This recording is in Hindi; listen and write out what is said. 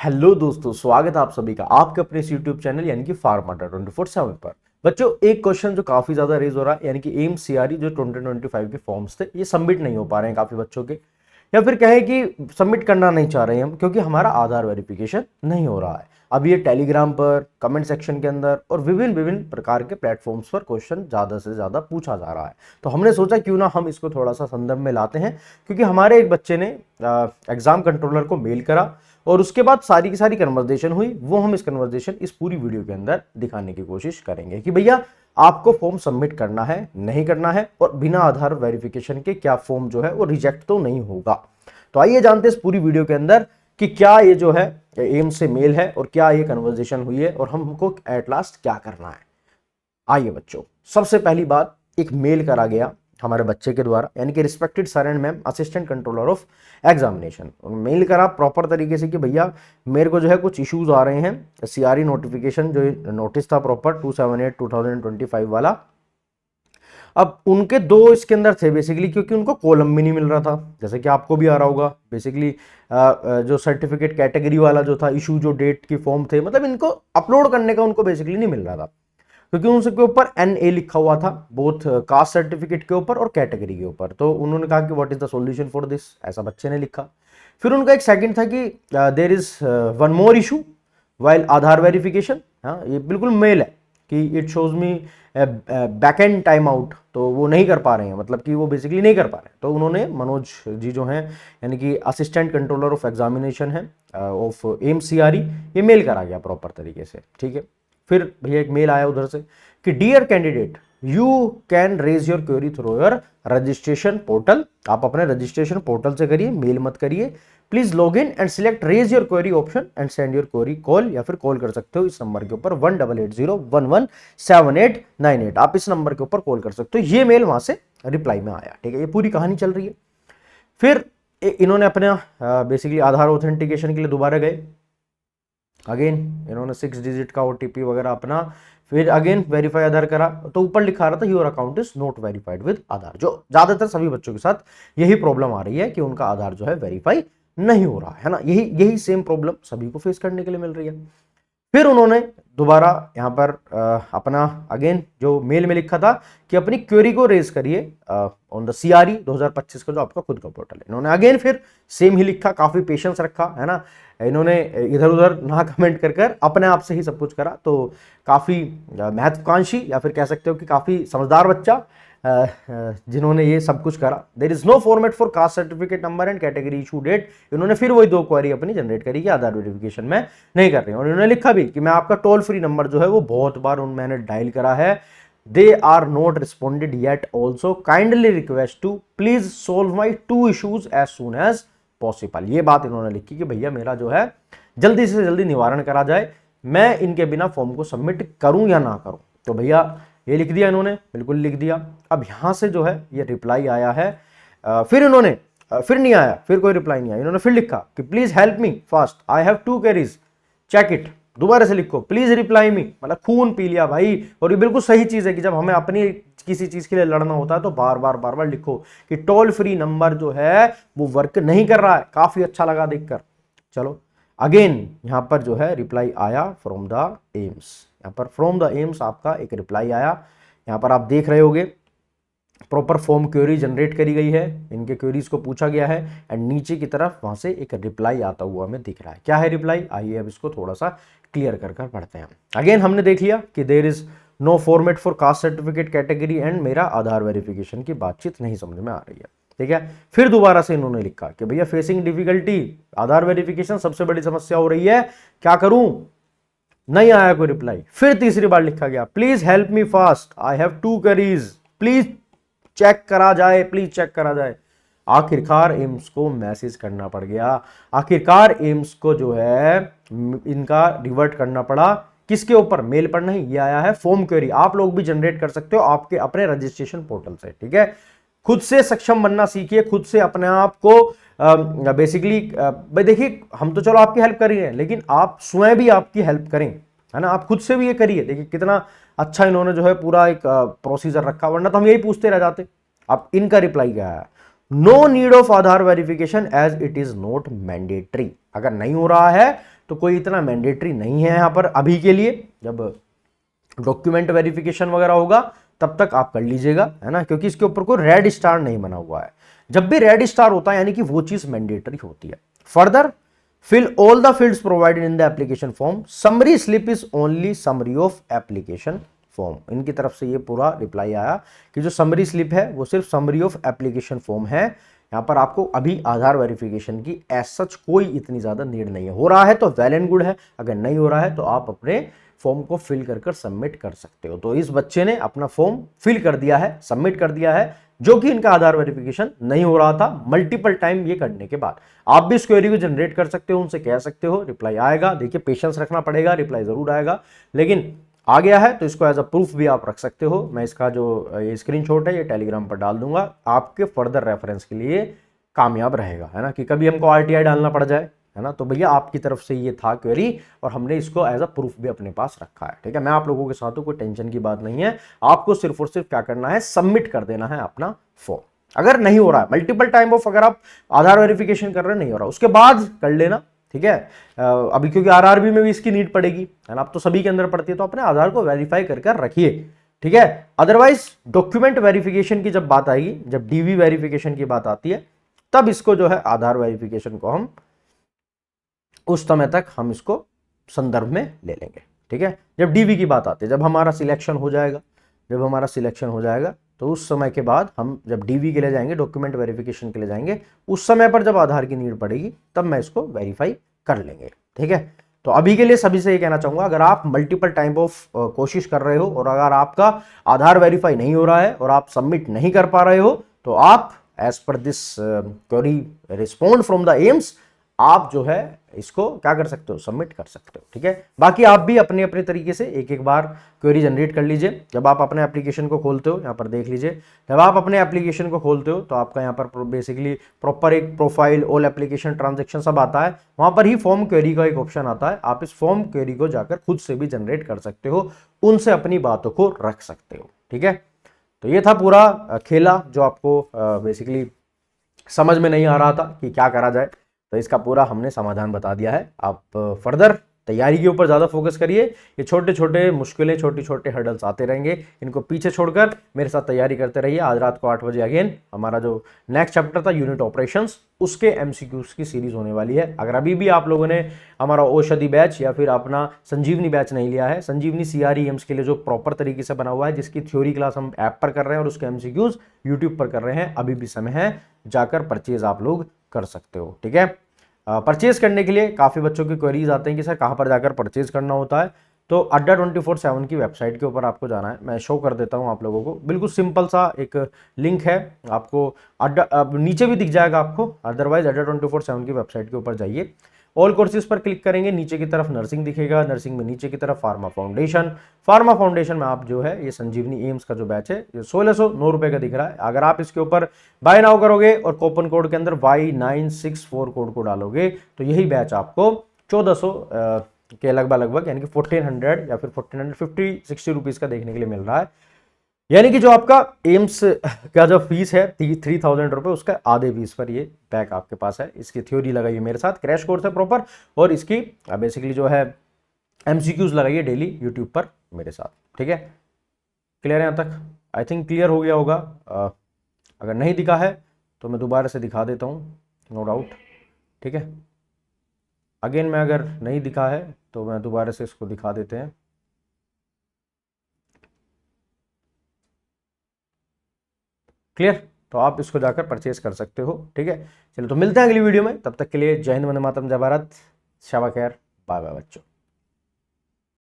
हेलो दोस्तों, स्वागत है आप सभी का आपके अपने इस यूट्यूब चैनल यानी कि फार्माटा 24/7 पर। बच्चों, एक क्वेश्चन जो काफी ज्यादा रेज हो रहा है यानी कि एम्स सीआरई जो 2025 के फॉर्म्स थे ये सबमिट नहीं हो पा रहे हैं काफी बच्चों के, या फिर कहें कि सबमिट करना नहीं चाह रहे हैं हम क्योंकि हमारा आधार वेरिफिकेशन नहीं हो रहा है। अब ये टेलीग्राम पर, कमेंट सेक्शन के अंदर और विभिन्न विभिन्न प्रकार के प्लेटफॉर्म्स पर क्वेश्चन ज्यादा से ज्यादा पूछा जा रहा है। तो हमने सोचा क्यों ना हम इसको थोड़ा सा संदर्भ में लाते हैं, क्योंकि हमारे एक बच्चे ने एग्जाम कंट्रोलर को मेल करा और उसके बाद सारी की सारी कन्वर्सेशन हुई। वो हम इस कन्वर्सेशन इस पूरी वीडियो के अंदर दिखाने की कोशिश करेंगे कि भैया आपको फॉर्म सबमिट करना है, नहीं करना है, और बिना आधार वेरिफिकेशन के क्या फॉर्म जो है वो रिजेक्ट तो नहीं होगा। तो आइए जानते हैं इस पूरी वीडियो के अंदर कि क्या ये जो है एम्स से मेल है और क्या ये कन्वर्सेशन हुई है और हमको एट लास्ट क्या करना है। आइए बच्चों, सबसे पहली बात, एक मेल करा गया हमारे बच्चे के द्वारा यानी कि respected sir and ma'am assistant controller of examination, mail करा प्रॉपर तरीके से कि भैया मेरे को जो है कुछ इश्यूज आ रहे हैं। सीआरई नोटिफिकेशन जो नोटिस था प्रॉपर 278/2025 वाला, अब उनके दो इसके अंदर थे बेसिकली, क्योंकि उनको कॉलम भी नहीं मिल रहा था जैसे कि आपको भी आ रहा होगा बेसिकली। जो सर्टिफिकेट कैटेगरी वाला जो था इशू, जो डेट की फॉर्म थे, मतलब इनको अपलोड करने का उनको बेसिकली नहीं मिल रहा था क्योंकि उनके ऊपर NA लिखा हुआ था, बोथ कास्ट सर्टिफिकेट के ऊपर और कैटेगरी के ऊपर। तो उन्होंने कहा कि what is the solution for this, ऐसा बच्चे ने लिखा। फिर उनका एक सेकंड था कि there is one more issue while Aadhaar verification. हाँ, ये बिल्कुल मेल है कि it shows me back end time out, तो वो नहीं कर पा रहे हैं, मतलब कि वो बेसिकली नहीं कर पा रहे हैं। तो उन्होंने मनोज जी जो हैं यानी कि असिस्टेंट कंट्रोलर ऑफ एग्जामिनेशन है ऑफ एम्स सीआरई, ये मेल करा गया प्रॉपर तरीके से। ठीक है, फिर भैया एक मेल आया उधर से कि dear candidate you can raise your query through your registration portal. आप अपने रजिस्ट्रेशन पोर्टल से करिए, मेल मत करिए। Please log in and select raise your query option and send your query call, या फिर कॉल कर सकते हो इस नंबर के ऊपर 1880117898। आप इस नंबर के ऊपर कॉल कर सकते हो। ये मेल वहां से रिप्लाई में आया। ठीक है, ये पूरी कहानी चल रही है। फिर इन्होंने अपना बेसिकली आधार ऑथेंटिकेशन के लिए दोबारा गए, अगेन इन्होंने 6 डिजिट का OTP वगैरह अपना, फिर अगेन वेरीफाई आधार करा। तो ऊपर लिखा रहा था your account is not verified with Aadhaar. जो ज्यादातर सभी बच्चों के साथ यही प्रॉब्लम आ रही है कि उनका आधार जो है वेरीफाई नहीं हो रहा है ना। यही यही सेम प्रॉब्लम सभी को फेस करने के लिए मिल रही है। फिर उन्होंने दोबारा यहाँ पर अपना अगेन जो मेल में लिखा था कि अपनी क्वेरी को रेज करिए ऑन द सीआरई 2025 का जो आपका खुद का पोर्टल है। इन्होंने अगेन फिर सेम ही लिखा, काफी पेशेंस रखा है ना। इन्होंने इधर उधर ना कमेंट कर अपने आप से ही सब कुछ करा। तो काफी महत्वाकांक्षी या फिर कह सकते हो कि काफी समझदार बच्चा जिन्होंने ये सब कुछ करा। There is no format for caste certificate number and category issue date. इन्होंने फिर वही दो क्वेरी अपनी जनरेट करी कि आधार वेरिफिकेशन में नहीं कर रहे हैं, और इन्होंने लिखा भी कि मैं आपका टोल फ्री नंबर जो है वो बहुत बार मैंने डायल करा है, they are not responded yet also, kindly request to please solve my 2 issues as soon as possible. ये बात इन्होंने लिखी कि भैया मेरा जो है जल्दी से जल्दी निवारण करा जाए, मैं इनके बिना फॉर्म को सबमिट करूं या ना करूं। तो भैया ये लिख दिया इन्होंने, बिल्कुल लिख दिया। अब यहां से जो है ये रिप्लाई आया है। फिर इन्होंने फिर नहीं आया, फिर कोई रिप्लाई नहीं आया। इन्होंने फिर लिखा कि please help me fast, I have 2 queries, check it. दोबारा से लिखो प्लीज रिप्लाई मी, मतलब खून पी लिया भाई। और ये बिल्कुल सही चीज है कि जब हमें अपनी किसी चीज के लिए लड़ना होता है तो बार बार लिखो कि टोल फ्री नंबर जो है वो वर्क नहीं कर रहा है। काफी अच्छा लगा देखकर। चलो अगेन यहां पर जो है रिप्लाई आया फ्रॉम द एम्स। यहाँ पर फ्रॉम द एम्स आपका एक रिप्लाई आया। यहाँ पर आप देख रहे होगे प्रॉपर फॉर्म क्वेरी जनरेट करी गई है, इनके क्वेरीज को पूछा गया है एंड नीचे की तरफ वहां से एक रिप्लाई आता हुआ हमें दिख रहा है। क्या है रिप्लाई, आइए अब इसको थोड़ा सा क्लियर कर पढ़ते हैं। अगेन हमने देख लिया कि there is no format for caste certificate category and मेरा आधार वेरिफिकेशन की बातचीत नहीं समझ में आ रही है। ठीक है, फिर दोबारा से इन्होंने लिखा कि भैया फेसिंग डिफिकल्टी, आधार वेरिफिकेशन सबसे बड़ी समस्या हो रही है, क्या करूं। नहीं आया कोई रिप्लाई। फिर तीसरी बार लिखा गया please help me fast, I have 2 queries, please check करा जाए, प्लीज चेक करा जाए। आखिरकार एम्स को मैसेज करना पड़ गया। आखिरकार एम्स को जो है इनका रिवर्ट करना पड़ा, किसके ऊपर, मेल पर नहीं। ये आया है फॉर्म क्वेरी। आप लोग भी जनरेट कर सकते हो आपके अपने रजिस्ट्रेशन पोर्टल से। ठीक है, खुद से सक्षम बनना सीखिए, खुद से अपने आप को बेसिकली भाई देखिए हम तो चलो आपकी हेल्प कर रही हैं, लेकिन आप स्वयं भी आपकी हेल्प करें, है ना। आप खुद से भी ये करिए। देखिए कितना अच्छा इन्होंने जो है पूरा एक प्रोसीजर रखा, वरना तो हम यही पूछते रह जाते। अब इनका रिप्लाई क्या है, no need of Aadhaar verification as it is not mandatory. अगर नहीं हो रहा है तो कोई इतना मैंडेटरी नहीं है यहाँ पर अभी के लिए। जब डॉक्यूमेंट वेरिफिकेशन वगैरह होगा तब तक आप कर लीजिएगा, है ना, क्योंकि इसके ऊपर कोई रेड स्टार नहीं बना हुआ है। जब भी रेड स्टार होता है यानी कि वो चीज मैंडेटरी होती है। Further, fill all the fields provided in the application form, summary slip is only summary of application form. इनकी तरफ से ये पूरा रिप्लाई आया कि जो समरी स्लिप है वो सिर्फ समरी ऑफ एप्लीकेशन फॉर्म है। यहाँ पर आपको अभी आधार वेरिफिकेशन की एज सच कोई इतनी ज्यादा नीड नहीं है। हो रहा है तो वेल एंड गुड है, अगर नहीं हो रहा है तो आप अपने फॉर्म को फिल कर सबमिट कर सकते हो। तो इस बच्चे ने अपना फॉर्म फिल कर दिया है, सबमिट कर दिया है, जो कि इनका आधार वेरिफिकेशन नहीं हो रहा था मल्टीपल टाइम ये करने के बाद। आप भी इस क्वेरी को जनरेट कर सकते हो, उनसे कह सकते हो, रिप्लाई आएगा। देखिए पेशेंस रखना पड़ेगा, रिप्लाई जरूर आएगा, लेकिन आ गया है तो इसको एज अ प्रूफ भी आप रख सकते हो। मैं इसका जो ये स्क्रीनशॉट है ये टेलीग्राम पर डाल दूंगा, आपके फर्दर रेफरेंस के लिए कामयाब रहेगा, है ना, कि कभी हमको आरटीआई डालना पड़ जाए, है ना। तो भैया आपकी तरफ से ये था क्वेरी और हमने इसको एज अ प्रूफ भी अपने पास रखा है, ठीक है। मैं आप लोगों के साथ हूं, कोई टेंशन की बात नहीं है। आपको सिर्फ और सिर्फ क्या करना है, सबमिट कर देना है अपना फॉर्म। अगर नहीं हो रहा है मल्टीपल टाइम ऑफ, अगर आप आधार वेरिफिकेशन कर रहे नहीं हो रहा, उसके बाद कर लेना, ठीक है। अभी क्योंकि आरआरबी में भी इसकी नीड पड़ेगी, है ना, अब तो सभी के अंदर पड़ती है, तो अपने आधार को वेरीफाई कर रखिए, ठीक है। अदरवाइज डॉक्यूमेंट वेरिफिकेशन की जब बात आएगी, जब डीवी वेरिफिकेशन की बात आती है, तब इसको जो है आधार वेरिफिकेशन को हम उस समय तक हम इसको संदर्भ में ले लेंगे, ठीक है। जब डीवी की बात आती है, जब हमारा सिलेक्शन हो जाएगा, जब हमारा सिलेक्शन हो जाएगा तो उस समय के बाद हम जब डीवी के लिए जाएंगे, डॉक्यूमेंट वेरिफिकेशन के लिए जाएंगे, उस समय पर जब आधार की नीड पड़ेगी तब मैं इसको वेरीफाई कर लेंगे, ठीक है। तो अभी के लिए सभी से ये कहना चाहूंगा, अगर आप मल्टीपल टाइम ऑफ कोशिश कर रहे हो और अगर आपका आधार वेरीफाई नहीं हो रहा है और आप सबमिट नहीं कर पा रहे हो, तो आप एज पर this query respond from the AIIMS, आप जो है इसको क्या कर सकते हो, सबमिट कर सकते हो, ठीक है। बाकी आप भी अपने अपने तरीके से एक एक बार क्वेरी जनरेट कर लीजिए। जब आप अपने एप्लीकेशन को खोलते हो, यहाँ पर देख लीजिए, जब आप अपने एप्लीकेशन को खोलते हो तो आपका यहाँ पर बेसिकली प्रॉपर एक प्रोफाइल, ऑल एप्लीकेशन, ट्रांजेक्शन सब आता है। वहां पर ही फॉर्म क्वेरी का एक ऑप्शन आता है, आप इस फॉर्म क्वेरी को जाकर खुद से भी जनरेट कर सकते हो, उनसे अपनी बातों को रख सकते हो, ठीक है। तो ये था पूरा खेला जो आपको बेसिकली समझ में नहीं आ रहा था कि क्या करा जाए, तो इसका पूरा हमने समाधान बता दिया है। आप फर्दर तैयारी के ऊपर ज़्यादा फोकस करिए। ये छोटे छोटे मुश्किलें, छोटे छोटे हर्डल्स आते रहेंगे, इनको पीछे छोड़कर मेरे साथ तैयारी करते रहिए। आज रात को 8 बजे अगेन हमारा जो नेक्स्ट चैप्टर था यूनिट ऑपरेशंस, उसके एमसीक्यूज की सीरीज होने वाली है। अगर अभी भी आप लोगों ने हमारा औषधि बैच या फिर अपना संजीवनी बैच नहीं लिया है, संजीवनी CRE के लिए जो प्रॉपर तरीके से बना हुआ है, जिसकी थ्योरी क्लास हम ऐप पर कर रहे हैं और उसके एमसीक्यूज यूट्यूब पर कर रहे हैं, अभी भी समय है, जाकर परचेज आप लोग कर सकते हो, ठीक है। परचेज करने के लिए काफ़ी बच्चों की क्वेरीज आते हैं कि सर कहाँ पर जाकर परचेज करना होता है। तो अड्डा 24/7 की वेबसाइट के ऊपर आपको जाना है, मैं शो कर देता हूँ आप लोगों को। बिल्कुल सिंपल सा एक लिंक है, आपको अड्डा नीचे भी दिख जाएगा आपको, अदरवाइज अड्डा 24/7 की वेबसाइट के ऊपर जाइए, ऑल कोर्सेज पर क्लिक करेंगे, नीचे की तरफ नर्सिंग दिखेगा, नर्सिंग में नीचे की तरफ फार्मा फाउंडेशन, फार्मा फाउंडेशन में आप जो है ये संजीवनी एम्स का जो बैच है, ये 1609 रुपए का दिख रहा है। अगर आप इसके ऊपर बाय नाउ करोगे और कूपन कोड के अंदर Y964 कोड को डालोगे तो यही बैच आपको 1400 के लगभग यानी कि 1400 या फिर 1450-60 रुपीज का देखने के लिए मिल रहा है। यानी कि जो आपका एम्स का जो फीस है 3000 रुपए, उसका आधे फीस पर ये पैक आपके पास है। इसकी थ्योरी लगाइए मेरे साथ, क्रैश कोर्स है प्रॉपर, और इसकी बेसिकली जो है एमसीक्यूज लगाइए डेली यूट्यूब पर मेरे साथ, ठीक है। क्लियर है यहाँ तक? आई थिंक क्लियर हो गया होगा। अगर नहीं दिखा है तो मैं दोबारा से दिखा देता हूँ, नो डाउट, ठीक है। अगेन मैं अगर नहीं दिखा है तो मैं दोबारा से इसको दिखा देते हैं। क्लियर? तो आप इसको जाकर परचेज कर सकते हो, ठीक है। चलो तो मिलते हैं अगली वीडियो में, तब तक के लिए जय हिंद, वंदे मातरम, जय भारत, शबा खैर, बाय बाय बच्चों।